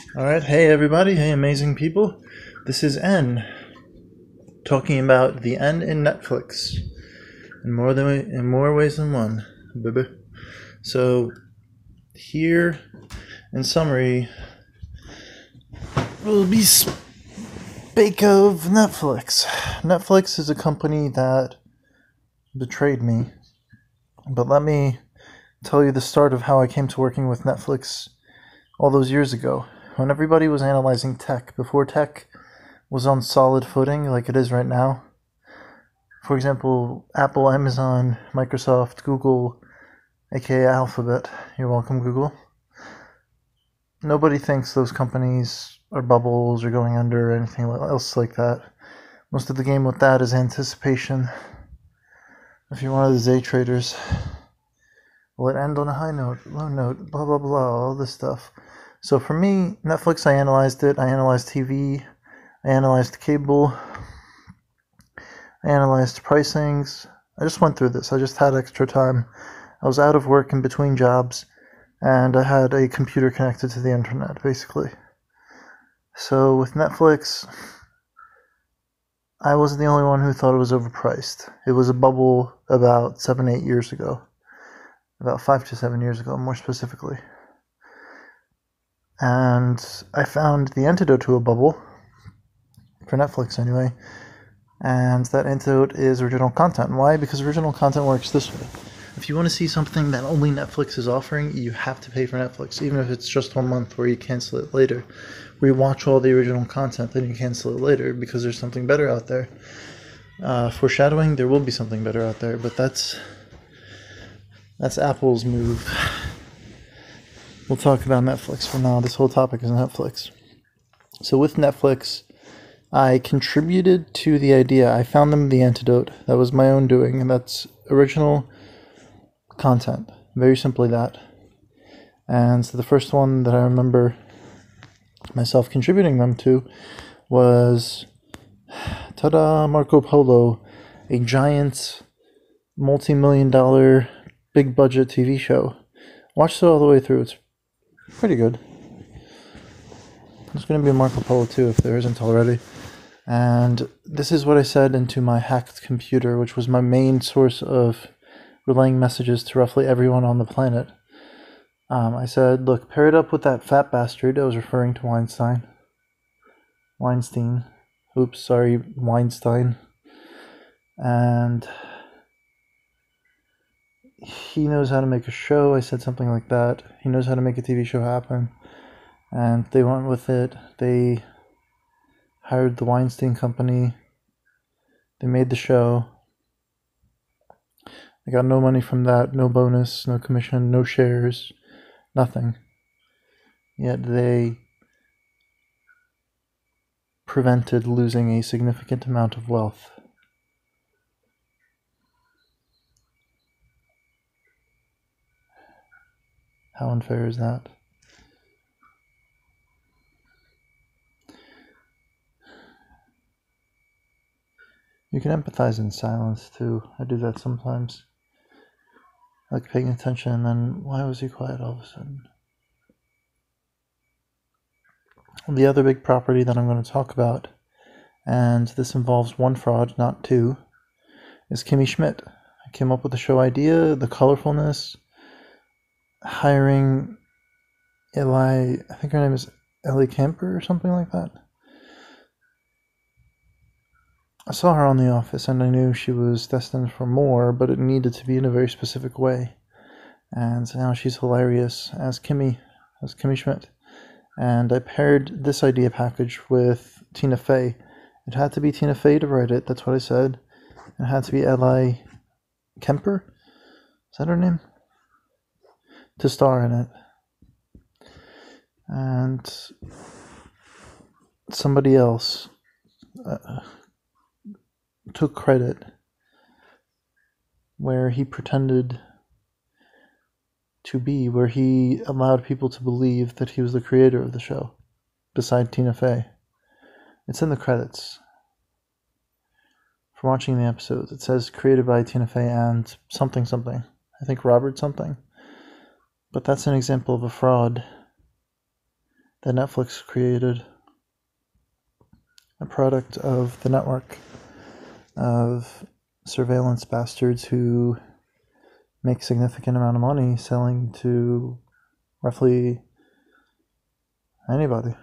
Alright, hey everybody, hey amazing people. This is N talking about the N in Netflix in more ways than one. Baby. So here in summary will be spake of Netflix. Netflix is a company that betrayed me. But let me tell you the start of how I came to working with Netflix all those years ago. When everybody was analyzing tech, before tech was on solid footing like it is right now. For example, Apple, Amazon, Microsoft, Google, aka Alphabet. You're welcome, Google. Nobody thinks those companies are bubbles or going under or anything else like that. Most of the game with that is anticipation. If you're one of the day traders, will it end on a high note, low note, blah, blah, blah, all this stuff. So for me, Netflix, I analyzed it. I analyzed TV. I analyzed cable. I analyzed pricings. I just went through this. I just had extra time. I was out of work in between jobs, and I had a computer connected to the internet, basically. So with Netflix, I wasn't the only one who thought it was overpriced. It was a bubble about 7-8 years ago. About 5 to 7 years ago, more specifically. And I found the antidote to a bubble, for Netflix anyway, and that antidote is original content. Why? Because original content works this way. If you want to see something that only Netflix is offering, you have to pay for Netflix, even if it's just 1 month where you cancel it later. Where you watch all the original content, then you cancel it later because there's something better out there. Foreshadowing, there will be something better out there, but that's Apple's move. We'll talk about Netflix for now. This whole topic is Netflix. So with Netflix, I contributed to the idea. I found them the antidote. That was my own doing, and that's original content. Very simply that. And so the first one that I remember myself contributing them to was, ta-da, Marco Polo, a giant, multi-million-dollar, big-budget TV show. Watched it all the way through. It's pretty good. There's going to be a Marco Polo 2 if there isn't already. And this is what I said into my hacked computer, which was my main source of relaying messages to roughly everyone on the planet. I said, look, pair it up with that fat bastard. I was referring to Weinstein. Oops, sorry, Weinstein. And he knows how to make a show. I said something like that. He knows how to make a TV show happen. And they went with it. They hired the Weinstein Company. They made the show. I got no money from that, no bonus, no commission, no shares, nothing. Yet they prevented losing a significant amount of wealth. How unfair is that? You can empathize in silence too. I do that sometimes. Like paying attention and then, why was he quiet all of a sudden? The other big property that I'm going to talk about, and this involves one fraud, not two, is Kimmy Schmidt. I came up with the show idea, the colorfulness, hiring I think her name is Ellie Kemper or something like that. I saw her on The Office and I knew she was destined for more, but it needed to be in a very specific way. And now she's hilarious as Kimmy Schmidt. And I paired this idea package with Tina Fey. It had to be Tina Fey to write it, that's what I said. It had to be Ellie Kemper? Is that her name? To star in it. And somebody else took credit where he pretended to be, where he allowed people to believe that he was the creator of the show, beside Tina Fey. It's in the credits. For watching the episodes, it says created by Tina Fey and something. I think Robert something. But that's an example of a fraud. that Netflix created, a product of the network of surveillance bastards who make significant amount of money selling to roughly anybody.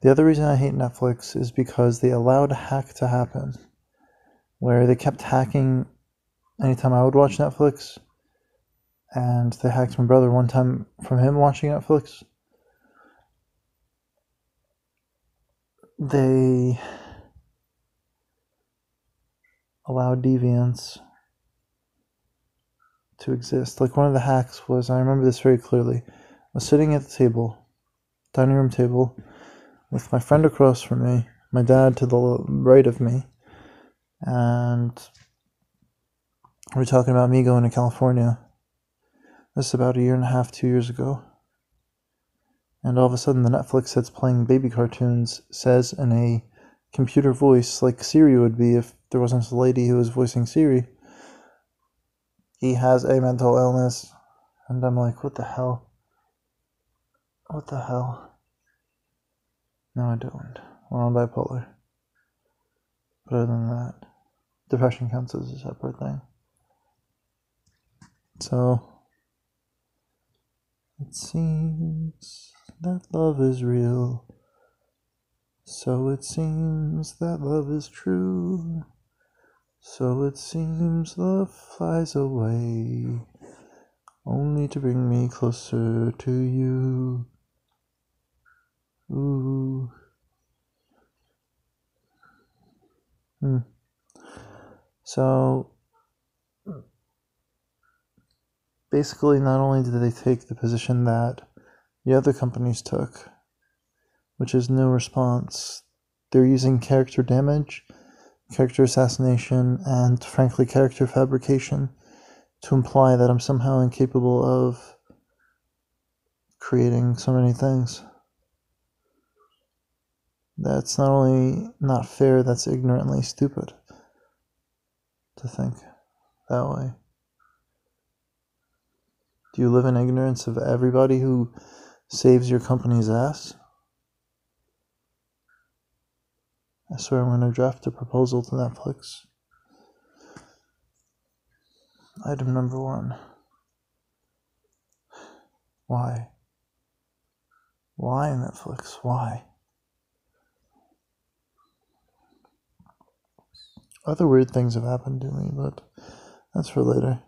The other reason I hate Netflix is because they allowed a hack to happen, where they kept hacking anytime I would watch Netflix, and they hacked my brother one time from him watching Netflix. They allowed deviants to exist. Like, one of the hacks was, I remember this very clearly, I was sitting at the table, dining room table, with my friend across from me, my dad to the right of me, and we're talking about me going to California. This is about 1.5 years, 2 years ago. And all of a sudden the Netflix that's playing baby cartoons says in a computer voice, like Siri would be if there wasn't a lady who was voicing Siri, he has a mental illness. And I'm like, what the hell? What the hell? No, I don't. Well, I'm bipolar. But other than that, depression counts as a separate thing. So, it seems that love is real. So it seems that love is true. So it seems love flies away, only to bring me closer to you. Ooh. So, basically, not only did they take the position that the other companies took, which is no response, they're using character damage, character assassination, and frankly character fabrication to imply that I'm somehow incapable of creating so many things. That's not only not fair, that's ignorantly stupid to think that way. Do you live in ignorance of everybody who saves your company's ass? I swear I'm going to draft a proposal to Netflix. Item number 1. Why? Why Netflix? Why? Other weird things have happened to me, but that's for later.